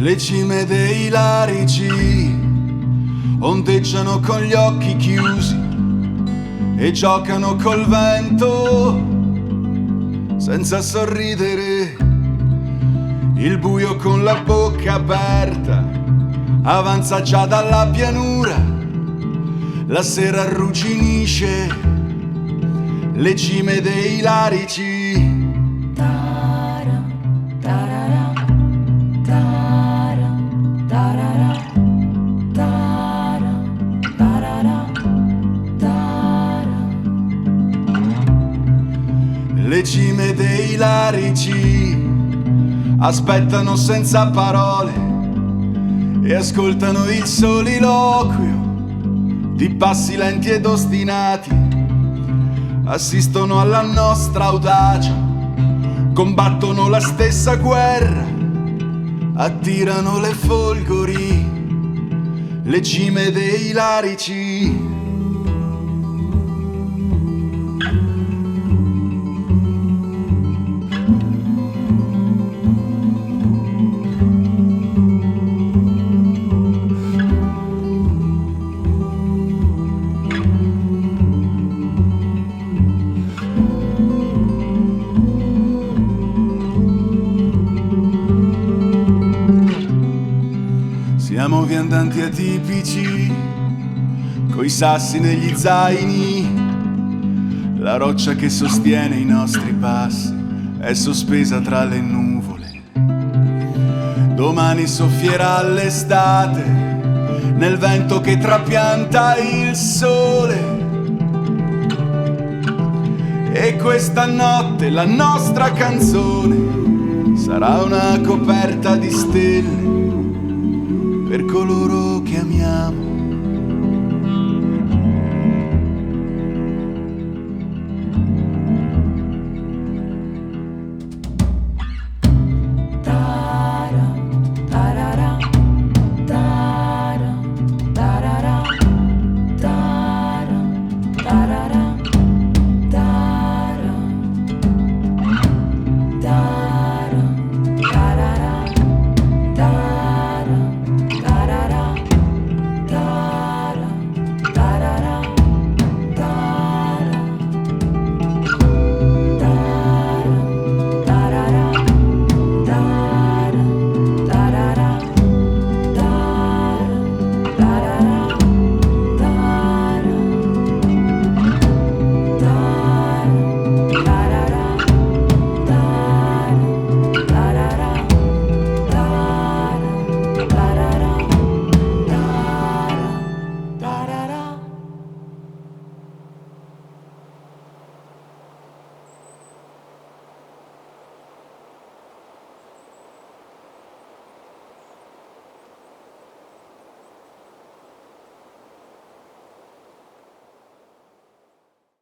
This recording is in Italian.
Le cime dei larici ondeggiano con gli occhi chiusi e giocano col vento senza sorridere. Il buio con la bocca aperta avanza già dalla pianura. La sera arrugginisce le cime dei larici. Le cime dei larici aspettano senza parole e ascoltano il soliloquio di passi lenti ed ostinati. Assistono alla nostra audacia, combattono la stessa guerra, attirano le folgori, le cime dei larici. Siamo viandanti atipici, coi sassi negli zaini. La roccia che sostiene i nostri passi è sospesa tra le nuvole. Domani soffierà l'estate nel vento che trapianta il sole. E questa notte la nostra canzone sarà una coperta di stelle per coloro che amiamo.